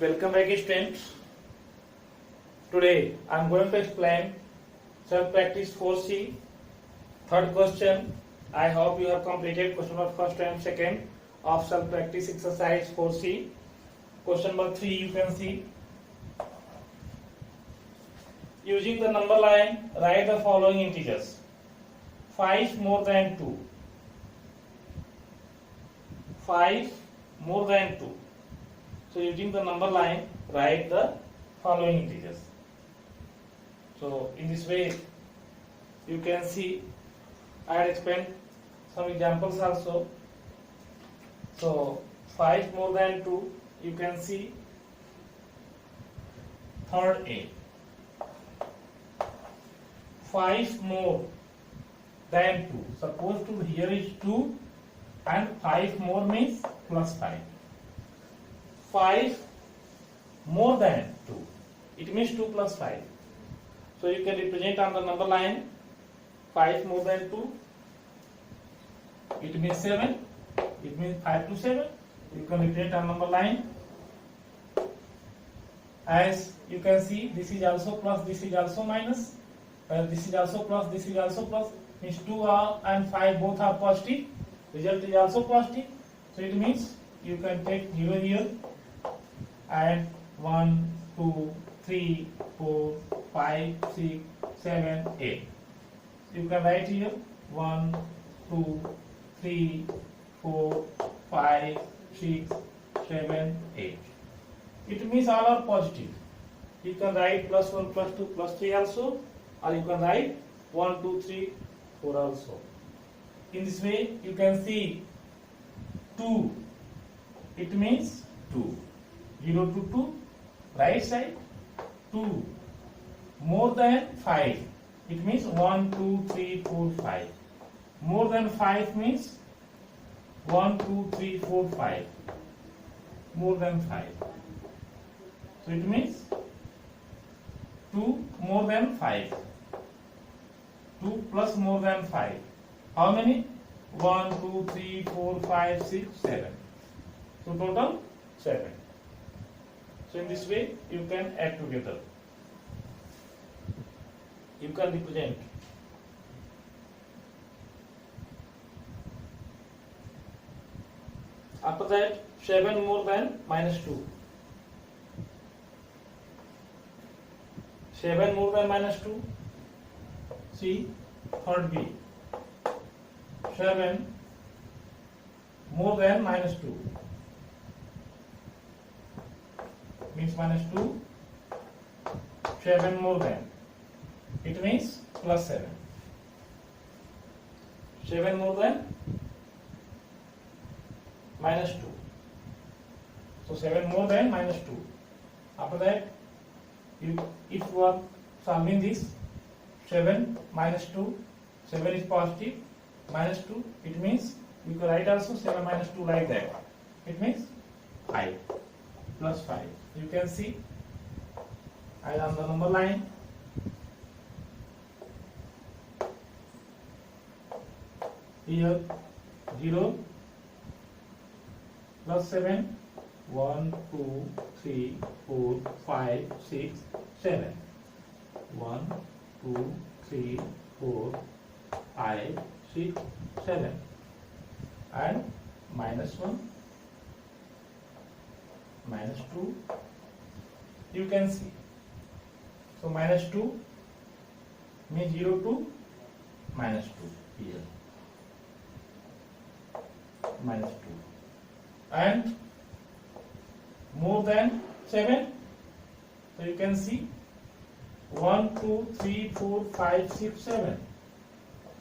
Welcome back students. Today I am going to explain self practice 4C. Third question. I hope you have completed question number first and second of self practice exercise 4C. Question number 3 you can see. Using the number line, write the following integers. 5 more than 2. 5 more than 2. So using the number line, write the following integers. So in this way, you can see I had explained some examples also. So 5 more than 2, you can see third A. 5 more than 2. Suppose to here is 2 and 5 more means plus 5. 5 more than 2. It means 2 plus 5. So you can represent on the number line 5 more than 2. It means 7. It means 5 to 7. You can represent on number line. As you can see, this is also plus, this is also minus. This is also plus, this is also plus. Means 2 and 5 both are positive. Result is also positive. So it means you can take 0 here. And 1, 2, 3, 4, 5, 6, 7, 8. You can write here 1, 2, 3, 4, 5, 6, 7, 8. It means all are positive. You can write plus 1, plus 2, plus 3 also, or you can write 1, 2, 3, 4 also. In this way, you can see 2. It means 2. 0 to 2, right side, 2. More than 5, it means 1, 2, 3, 4, 5. More than 5 means 1, 2, 3, 4, 5. More than 5. So it means 2 more than 5. 2 plus more than 5. How many? 1, 2, 3, 4, 5, 6, 7. So total 7. So in this way, you can add together. You can represent. After that, 7 more than minus 2. 7 more than minus 2. See, third B. 7 more than minus 2. Means minus 2, 7 more than, it means plus 7. 7 more than minus 2. So 7 more than minus 2. After that, if you are solving this, 7 minus 2, 7 is positive, minus 2, it means you can write also 7 minus 2 like that. It means 5 plus 5. You can see I am on the number line. Here 0 plus 7, 1, 2, 3, 4, 5, 6, 7. 1, 2, 3, 4, 5, 6, 7. And minus 1. Minus 2, you can see. So minus 2 means 0 to minus 2 here. Minus 2. And more than 7, so you can see 1, 2, 3, 4, 5, 6, 7.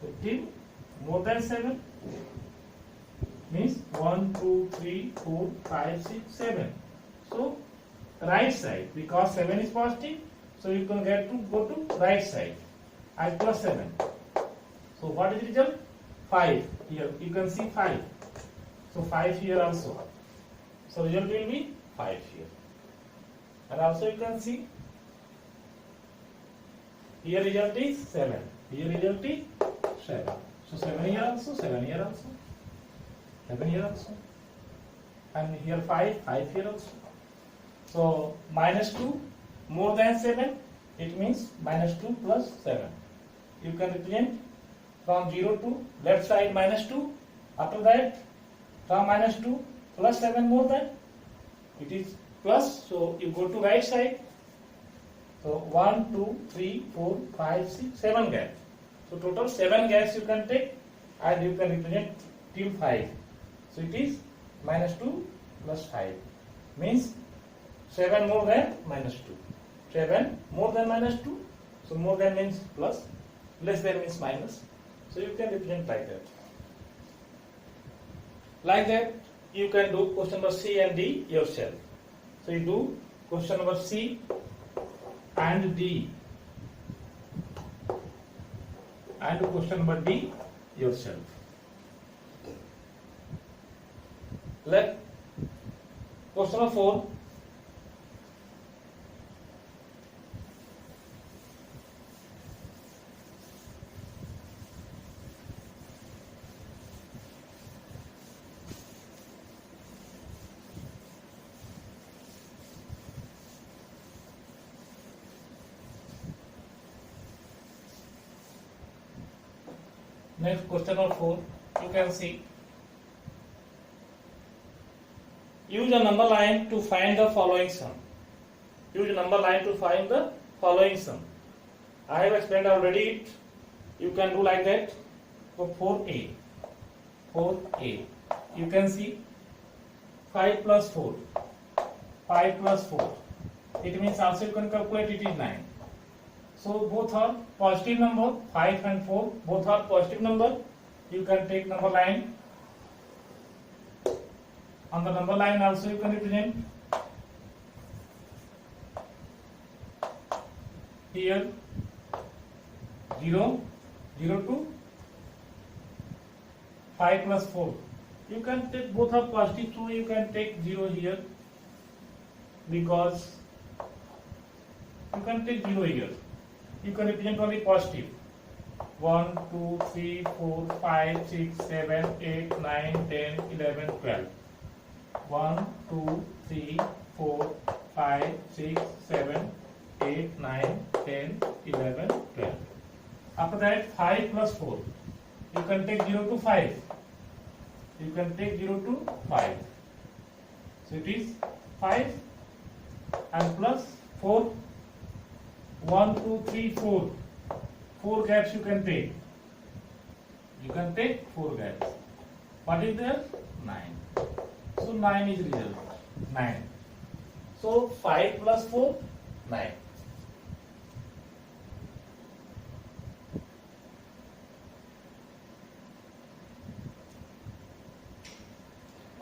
So till more than 7 means 1, 2, 3, 4, 5, 6, 7. So right side, because 7 is positive, so you can get to go to right side as plus 7. So what is the result? 5 here. You can see 5. So 5 here also. So result will be 5 here. And also you can see here result is 7. Here result is 7. So 7 here also, 7 here also, 7 here also. And here 5 here also. So minus 2 more than 7, it means minus 2 plus 7. You can represent from 0 to left side minus 2. After that, from minus 2 plus 7 more than, it is plus, so you go to right side. So 1, 2, 3, 4, 5, 6, 7 gaps. So total 7 gaps you can take and you can represent till 5. So it is minus 2 plus 5 means 7 more than minus 2. 7 more than minus 2. So more than means plus, less than means minus. So you can represent like that. Like that you can do question number C and D yourself. So you do question number C and D and question number D yourself. Let question number 4. Next question number 4, you can see. Use a number line to find the following sum. Use a number line to find the following sum. I have explained already it. You can do like that. For 4a. 4a. You can see 5 plus 4. 5 plus 4. It means also you can calculate it is 9. So both are positive number, 5 and 4, both are positive number. You can take number line. On the number line also you can represent. Here 0, 0 to 5 plus 4. You can take both are positive, so you can take 0 here because you can take 0 here. You can represent only positive. 1, 2, 3, 4, 5, 6, 7, 8, 9, 10, 11, 12. 1, 2, 3, 4, 5, 6, 7, 8, 9, 10, 11, 12. After that 5 plus 4. You can take 0 to 5. You can take 0 to 5. So it is 5 and plus 4. 1, 2, 3, 4. 4 gaps you can take. You can take 4 gaps. What is there? 9. So 9 is result. 9. So 5 plus 4, 9.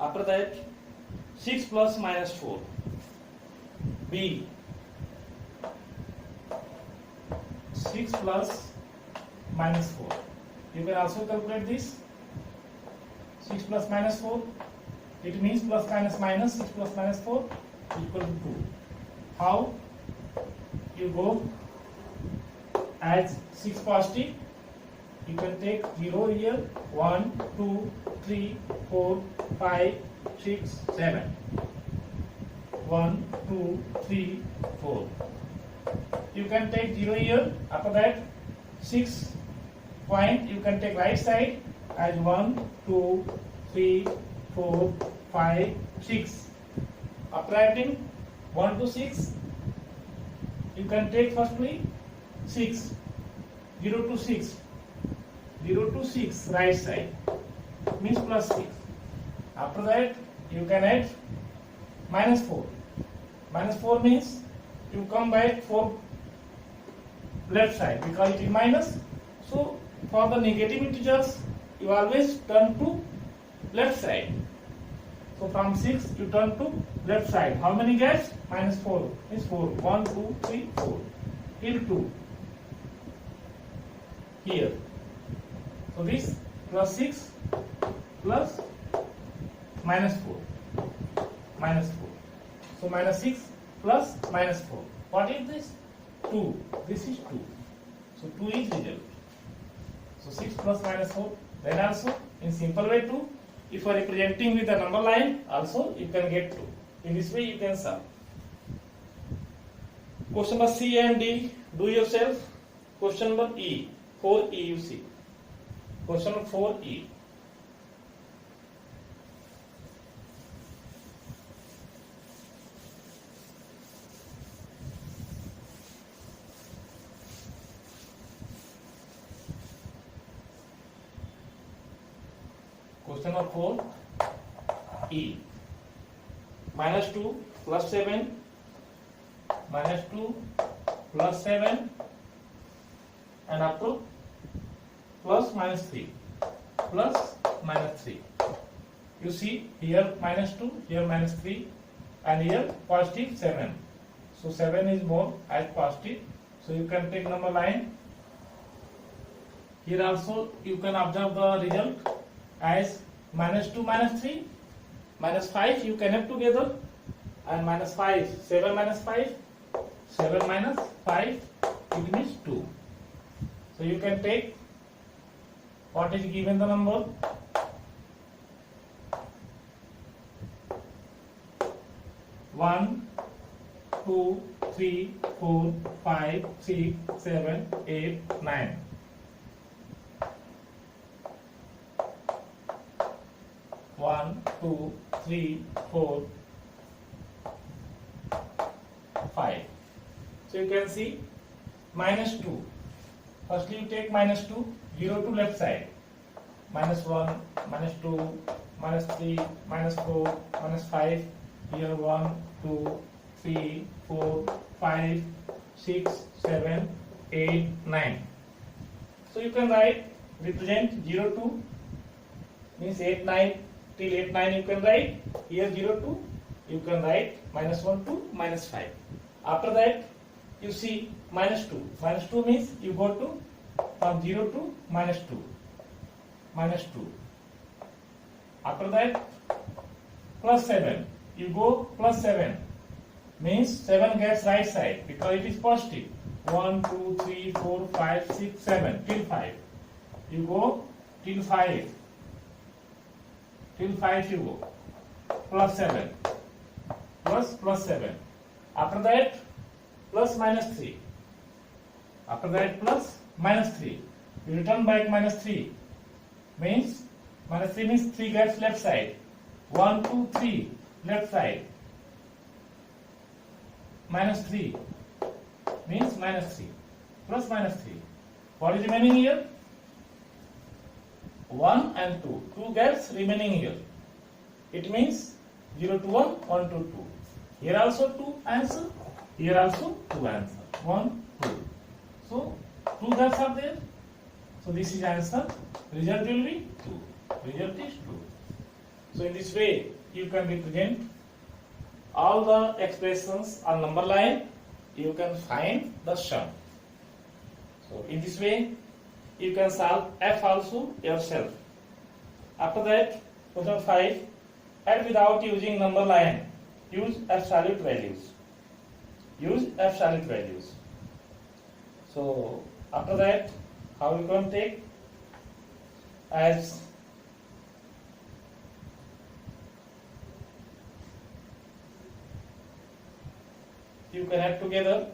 After that, 6 plus minus 4. B. 6 plus minus 4. You can also calculate this. 6 plus minus 4. It means plus minus minus 6 plus minus 4 equal to 2. How? You go add 6 positive. You can take 0 here. 1, 2, 3, 4, 5, 6, 7. 1, 2, 3, 4. You can take 0 here. After that 6 point you can take right side as 1, 2, 3, 4, 5, 6. After adding 1 to 6, you can take firstly 6. 0 to 6. 0 to 6 right side means plus 6. After that you can add minus 4. Minus 4 means you come back for left side because it is minus. So for the negative integers you always turn to left side. So from 6 you turn to left side. How many gaps? Minus 4 is 4. 1, 2, 3, 4. Till 2. Here. So this plus 6 plus minus 4. Minus 4. So minus 6 plus minus 4. What is this? 2. This is 2. So 2 is result. So 6 plus minus 4. Then also in simple way 2. If you are representing with a number line, also you can get 2. In this way you can solve. Question number C and D, do yourself. Question number E, 4E you see. Question number 4E. Question number 4E. -2 plus 7, -2 plus 7 and up to plus -3, plus -3. You see here -2, here -3 and here positive 7. So 7 is more as positive. So you can take number line. Here also you can observe the result as -2 -3 -5 you connect together and -5, 7 -5, 7 -5 it means 2. So you can take what is given the number. One, 2, 3, 4, 5, 6, 7, 8, 9. One, 2, 3, 4, 5. So you can see -2. Firstly you take -2, 0 to left side. -1, -2, -3, -4, -5. Here 1, 2, 3, 4, 5, 6, 7, 8, 9. So you can write, represent 0 to means 8, 9 till 8, 9 you can write. Here 0 to you can write -1 to -5. After that you see -2. -2 means you go to from 0 to -2. -2. After that +7. You go +7 means 7 gets right side because it is positive. 1, 2, 3, 4, 5, 6, 7 till 5. You go till 5. Till 5 you go. +7. +7. After that +3. After that +3. You return back -3. Means -3 means 3 gets left side. 1, 2, 3 left side. -3 means -3 plus -3. What is remaining here? 1 and 2. 2 gets remaining here. It means 0 to 1, 1 to 2. Here also 2 answer. Here also 2 answer. 1, 2. So 2 gaps are there. So this is answer. Result will be 2. Result is 2. So in this way you can represent all the expressions on number line. You can find the sum. So in this way you can solve F also yourself. After that, question 5, add without using number line. Use absolute values. Use absolute values. So after that, how you can take as you can add together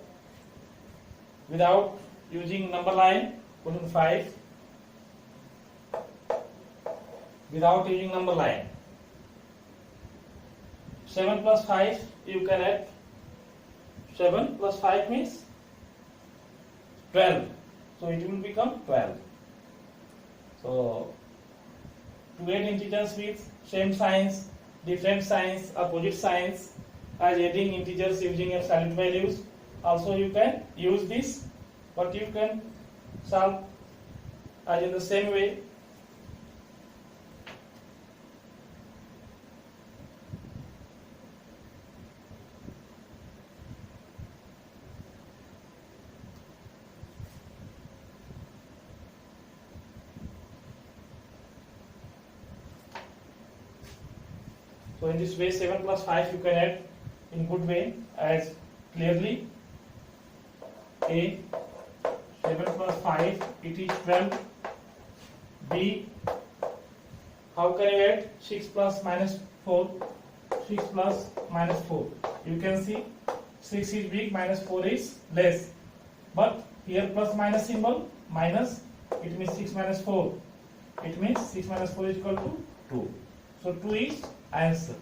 without using number line. Question 5, without using number line. 7 plus 5 you can add. 7 plus 5 means 12. So it will become 12. So to add integers with same signs, different signs, opposite signs, as adding integers using absolute values, also you can use this, but you can solve as in the same way. So in this way 7 plus 5 you can add in good way as clearly. A, 7 plus 5 it is 12. B, how can you add 6 plus minus 4? 6 plus minus 4. You can see 6 is big, minus 4 is less. But here plus minus symbol, minus, it means 6 minus 4. It means 6 minus 4 is equal to 2. So 2 is answer.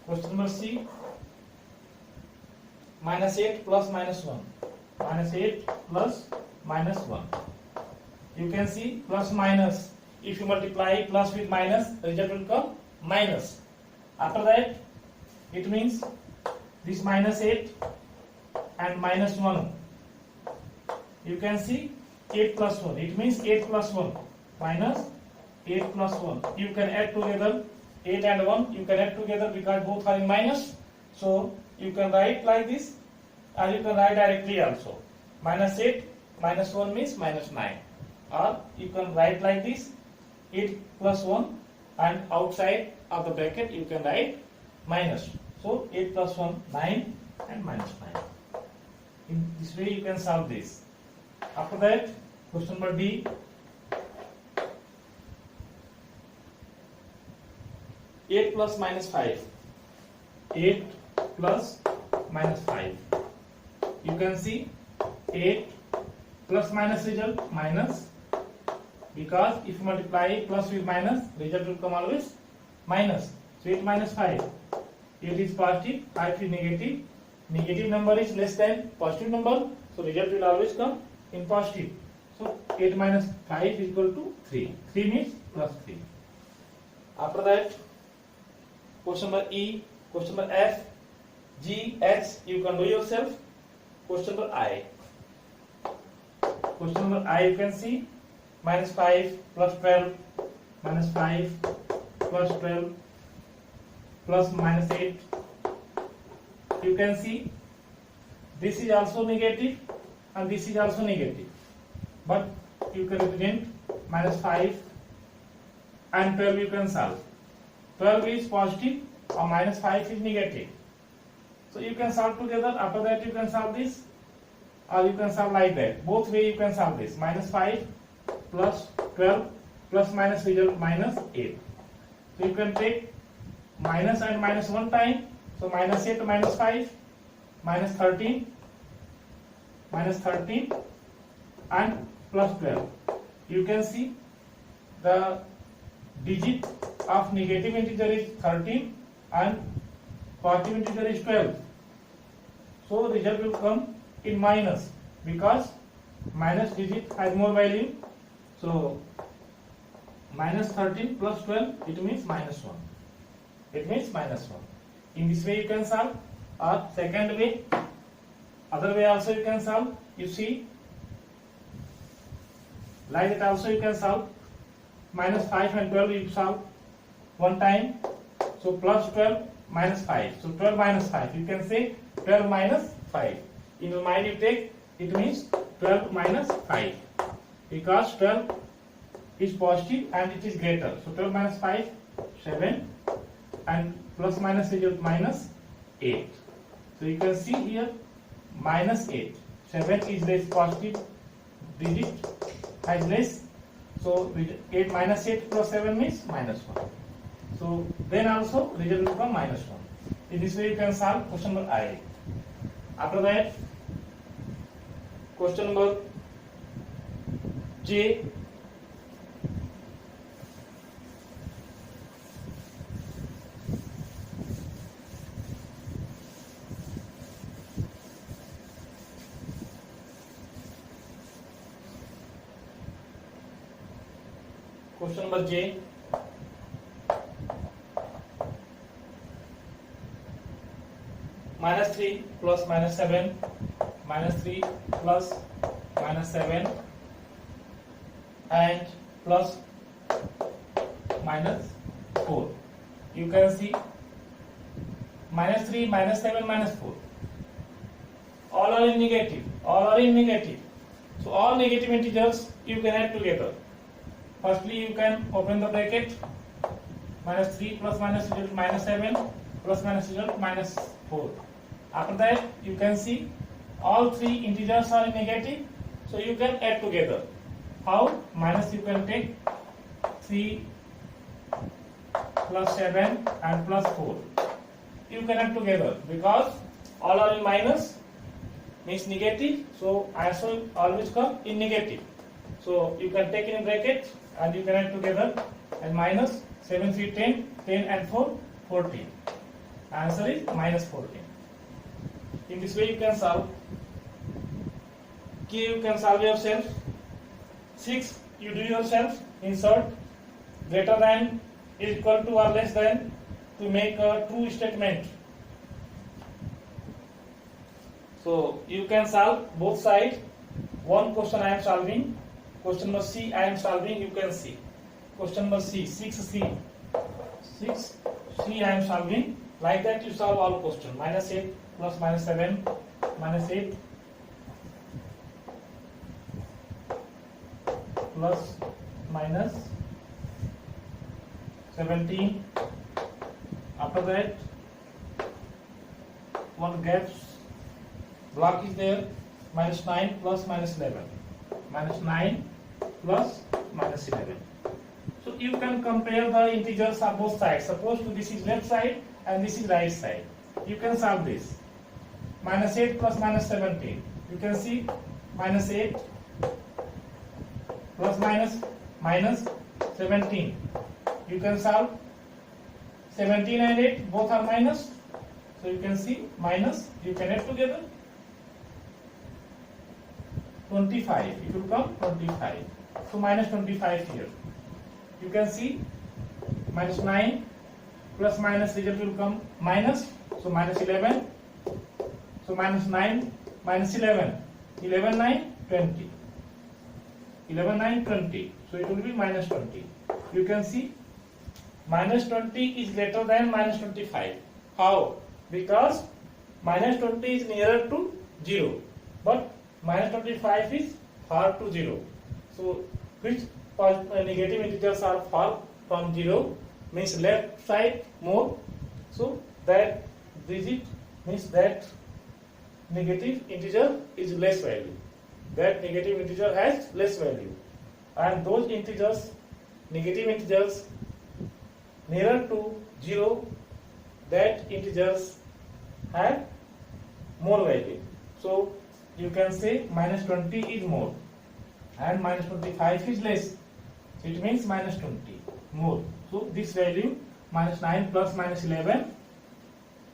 Question number C. Minus 8 plus minus 1. Minus 8 plus minus 1. You can see plus minus. If you multiply plus with minus, the result will come minus. After that, it means this minus 8 and minus 1. You can see 8 plus 1. It means 8 plus 1 minus 8 plus 1. You can add together 8 and 1. You can add together because both are in minus. So you can write like this, or you can write directly also. Minus 8 minus 1 means minus 9. Or you can write like this, 8 plus 1, and outside of the bracket you can write minus. So 8 plus 1, 9, and minus 9. In this way you can solve this. After that, question number D. 8 plus minus 5. 8 plus minus 5. You can see 8 plus minus result minus, because if you multiply plus with minus, result will come always minus. So 8 minus 5. 8 is positive, 5 is negative. Negative number is less than positive number, so result will always come in positive. So 8 minus 5 is equal to 3. 3 means plus 3. After that, question number E, question number F, G, H, you can do yourself. Question number I. Question number I, you can see minus 5 plus 12, minus 5 plus 12 plus minus 8. You can see this is also negative and this is also negative. But you can represent minus 5 and 12 you can solve. 12 is positive or minus 5 is negative. So you can solve together. After that you can solve this, or you can solve like that. Both way you can solve this. Minus 5 plus 12 plus minus result minus 8. So you can take minus and minus one time. So minus 8 minus 5, minus 13, and plus 12. You can see the digit of negative integer is 13 and positive integer is 12. So result will come in minus, because minus digit has more value. So minus 13 plus 12, it means minus 1. It means minus 1. In this way you can solve. Or second way, other way also you can solve. You see, like that also you can solve. Minus 5 and 12 you solve one time. So plus 12 minus 5. So 12 minus 5. You can say 12 minus 5. In your mind you take, it means 12 minus 5. Because 12 is positive and it is greater. So 12 minus 5, 7. And plus minus result minus 8. So you can see here minus 8. 7 is less, positive digit has less. So 8 minus 8 plus 7 means minus 1. So then also result will become minus 1. In this way you can solve question number I. After that, question number J. Question number J. Minus 3 plus minus 7, minus 3 plus minus 7, and plus minus 4. You can see minus 3, minus 7, minus 4. All are in negative. All are in negative. So all negative integers you can add together. Firstly, you can open the bracket. Minus 3 plus minus result minus 7 plus minus result minus 4. After that, you can see all three integers are negative, so you can add together. How? Minus you can take 3 plus 7 and plus 4. You can add together because all are in minus means negative, so answer always come in negative. So you can take in bracket and you can add together, and minus 7 3 10, 10 and 4 14. Answer is minus 14. In this way you can solve. K you can solve yourself. 6 you do yourself. Insert greater than, is equal to or less than to make a true statement. So you can solve both sides. One question I am solving. Question number C I am solving. You can see. Question number C, 6C. 6C I am solving. Like that you solve all questions. Minus 8 plus minus 7, minus 8 plus minus 17. After that, one gaps block is there. Minus 9 plus minus 11. Minus 9 plus minus 11. So you can compare the integers of both sides. Suppose this is left side and this is right side. You can solve this. Minus 8 plus minus 17. You can see minus 8 plus minus 17. You can solve 17 and 8 both are minus. So you can see minus. You can add together 25. It will come 25. So minus 25 here. You can see minus 9 plus minus result will come minus. So minus 11. So minus 9 minus 11. 11 9 20. 11 9 20. So it will be minus 20. You can see minus 20 is greater than minus 25. How? Because minus 20 is nearer to 0. But minus 25 is far to 0. So which negative integers are far from 0 means left side more. So that digit means that negative integer is less value. That negative integer has less value. And those integers, negative integers nearer to 0, that integers have more value. So you can say minus 20 is more and minus 25 is less. So it means minus 20 more. So this value minus 9 plus minus 11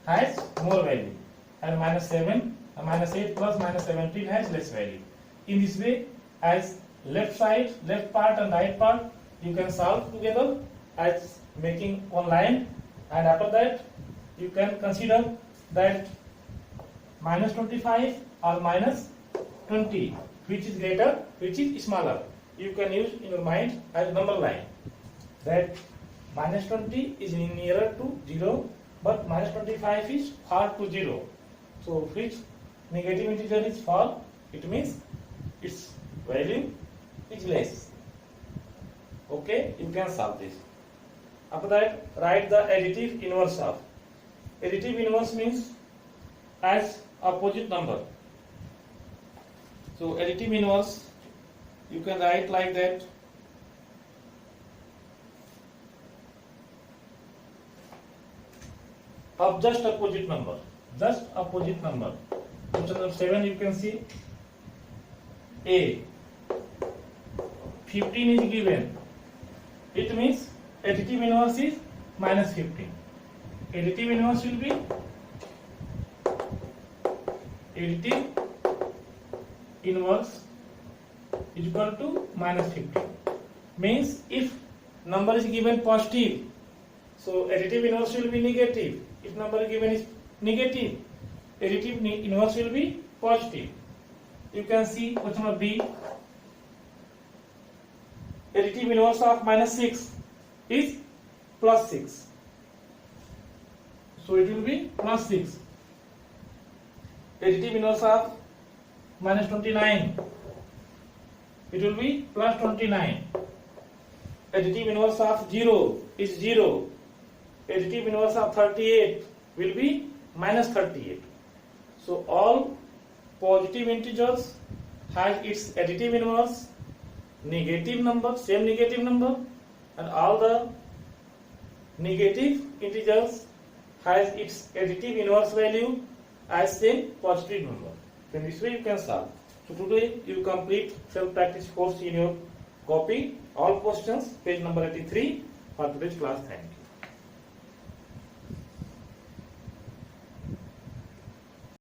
has more value, and minus 7 minus 8 plus minus 17 has less value. In this way, as left side, left part and right part, you can solve together as making one line, and after that you can consider that minus 25 or minus 20, which is greater, which is smaller. You can use in your mind as number line, that minus 20 is nearer to 0, but minus 25 is far to 0. So which negative integer is far, it means its value is less. Okay, you can solve this. After that, write the additive inverse of. Additive inverse means as opposite number. So additive inverse, you can write like that. Of just opposite number. Just opposite number. Question number 7 you can see. A. 15 is given. It means additive inverse is minus 15. Additive inverse will be additive inverse is equal to minus 15. Means if number is given positive, so additive inverse will be negative. If number is given is negative, additive inverse will be positive. You can see question number B. Additive inverse of minus 6 is plus 6. So it will be plus 6. Additive inverse of minus 29. It will be plus 29. Additive inverse of 0 is 0. Additive inverse of 38 will be minus 38. So all positive integers has its additive inverse, negative number, same negative number, and all the negative integers has its additive inverse value, as same positive number. So in this way you can solve. So today you complete self practice course in your copy. All questions, page number 83 for today's class. Thank you.